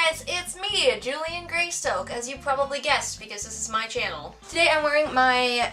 guys, it's me, Julian Greystoke, as you probably guessed because this is my channel. Today I'm wearing my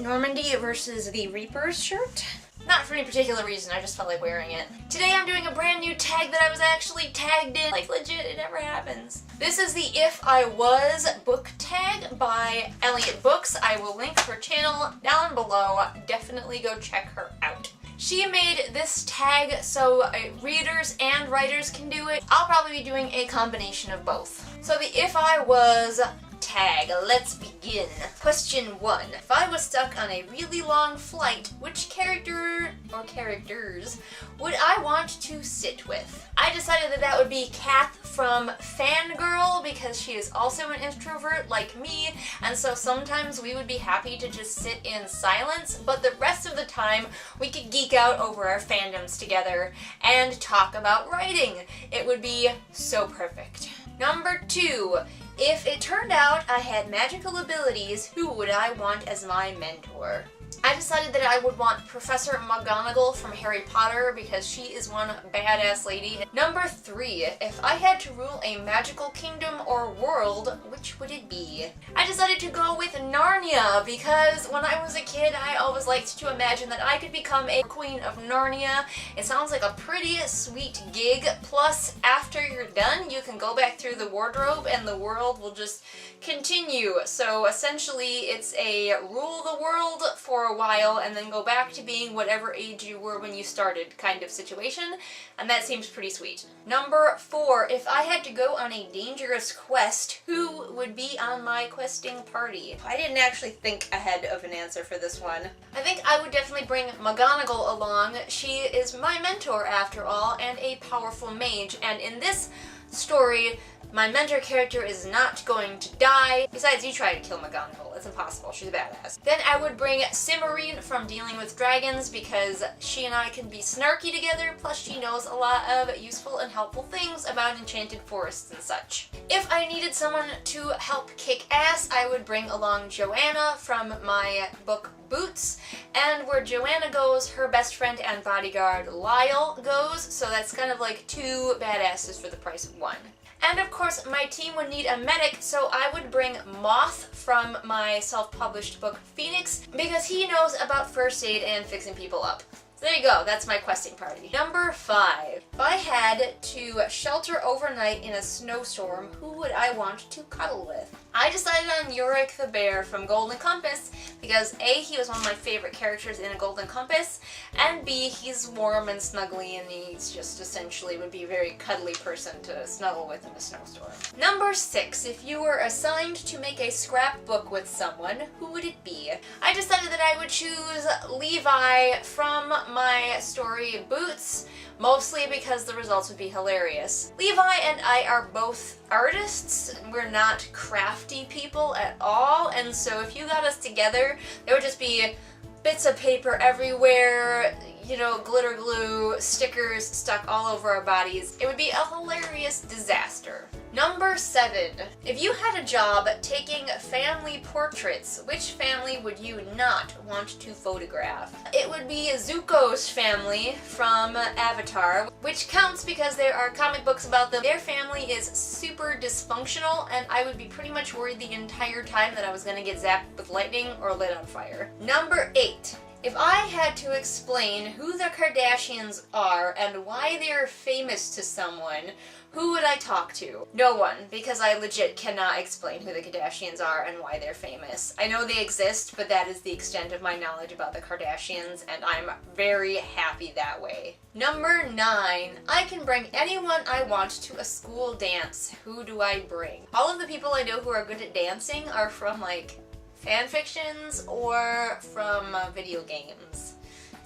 Normandy versus the Reapers shirt. Not for any particular reason, I just felt like wearing it. Today I'm doing a brand new tag that I was actually tagged in. Like legit, it never happens. This is the If I Was book tag by Elliot Books. I will link her channel down below. Definitely go check her out. She made this tag so readers and writers can do it. I'll probably be doing a combination of both. So the If I Was tag, let's begin. Question 1. If I was stuck on a really long flight, which character or characters would I want to sit with? I decided that that would be Kath from Fangirl because she is also an introvert like me, and so sometimes we would be happy to just sit in silence, but the rest of the time we could geek out over our fandoms together and talk about writing. It would be so perfect. Number 2. If it turned out I had magical abilities, who would I want as my mentor? I decided that I would want Professor McGonagall from Harry Potter because she is one badass lady. Number 3. If I had to rule a magical kingdom or world, which would it be? I decided to go with Narnia because when I was a kid I always liked to imagine that I could become a queen of Narnia. It sounds like a pretty sweet gig, plus after you're done you can go back through the wardrobe and the world will just continue. So essentially it's a rule the world for a while and then go back to being whatever age you were when you started kind of situation, and that seems pretty sweet. Number 4. If I had to go on a dangerous quest, who would be on my questing party? I didn't actually think ahead of an answer for this one. I think I would definitely bring McGonagall along. She is my mentor after all and a powerful mage, and in this story my mentor character is not going to die. Besides, you try to kill McGonagall. It's impossible. She's a badass. Then I would bring Cimmerine from Dealing with Dragons because she and I can be snarky together, plus she knows a lot of useful and helpful things about enchanted forests and such. If I needed someone to help kick ass, I would bring along Joanna from my book Boots, and where Joanna goes, her best friend and bodyguard Lyle goes, so that's kind of like two badasses for the price of one. And of course, my team would need a medic, so I would bring Moth from my self-published book Phoenix, because he knows about first aid and fixing people up. So there you go, that's my questing party. Number 5. If I had to shelter overnight in a snowstorm, who would I want to cuddle with? I decided on Yorick the Bear from Golden Compass because A, he was one of my favorite characters in a Golden Compass, and B, he's warm and snuggly and he's just essentially would be a very cuddly person to snuggle with in a snowstorm. Number 6. If you were assigned to make a scrapbook with someone, who would it be? I decided that I would choose Levi from my story Boots, mostly because the results would be hilarious. Levi and I are both artists. We're not crafty people at all, and so if you got us together, there would just be bits of paper everywhere, you know, glitter glue, stickers stuck all over our bodies. It would be a hilarious disaster. Number 7. If you had a job taking family portraits, which family would you not want to photograph? It would be Zuko's family from Avatar, which counts because there are comic books about them. Their family is super dysfunctional, and I would be pretty much worried the entire time that I was gonna get zapped with lightning or lit on fire. Number 8. If I had to explain who the Kardashians are and why they're famous to someone, who would I talk to? No one, because I legit cannot explain who the Kardashians are and why they're famous. I know they exist, but that is the extent of my knowledge about the Kardashians, and I'm very happy that way. Number 9. I can bring anyone I want to a school dance. Who do I bring? All of the people I know who are good at dancing are from, like, fan fictions or from video games.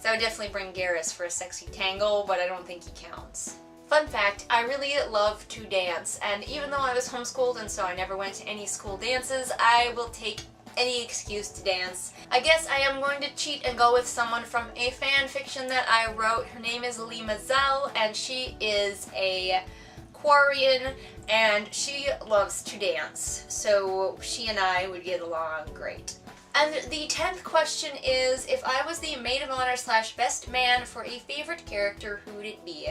So I would definitely bring Garrus for a sexy tangle, but I don't think he counts. Fun fact, I really love to dance, and even though I was homeschooled and so I never went to any school dances, I will take any excuse to dance. I guess I am going to cheat and go with someone from a fan fiction that I wrote. Her name is Lee Mazel, and she is a Quarian, and she loves to dance, so she and I would get along great. And the 10th question is, if I was the maid of honor / best man for a favorite character, who would it be?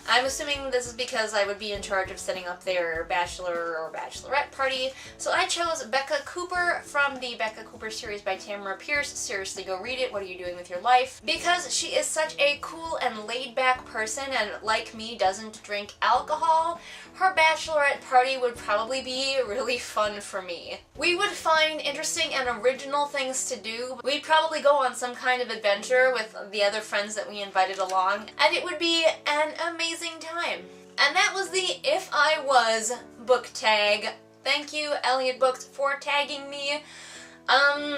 I'm assuming this is because I would be in charge of setting up their bachelor or bachelorette party. So I chose Becca Cooper from the Becca Cooper series by Tamara Pierce. Seriously, go read it. What are you doing with your life? Because she is such a cool and laid-back person and, like me, doesn't drink alcohol, her bachelorette party would probably be really fun for me. We would find interesting and original things to do. We'd probably go on some kind of adventure with the other friends that we invited along, and it would be an amazing time. And that was the If I Was book tag. Thank you, Elliot Books, for tagging me.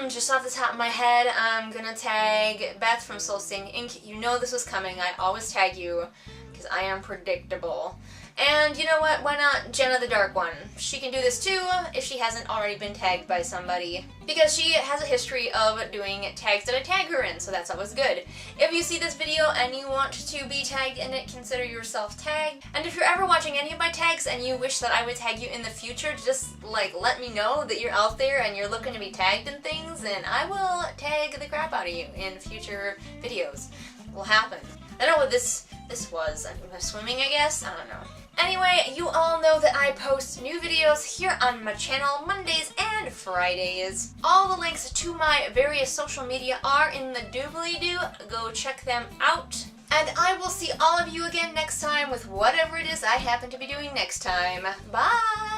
Just off the top of my head, I'm gonna tag Beth from Soul Sting Inc. You know this was coming. I always tag you, because I am predictable. And you know what? Why not Jenna the Dark One? She can do this too if she hasn't already been tagged by somebody. Because she has a history of doing tags that I tag her in, so that's always good. If you see this video and you want to be tagged in it, consider yourself tagged. And if you're ever watching any of my tags and you wish that I would tag you in the future, just let me know that you're out there and you're looking to be tagged in things, and I will tag the crap out of you in future videos. It will happen. I don't know what this was. I'm swimming, I guess? I don't know. Anyway, you all know that I post new videos here on my channel Mondays and Fridays. All the links to my various social media are in the doobly-doo. Go check them out. And I will see all of you again next time with whatever it is I happen to be doing next time. Bye!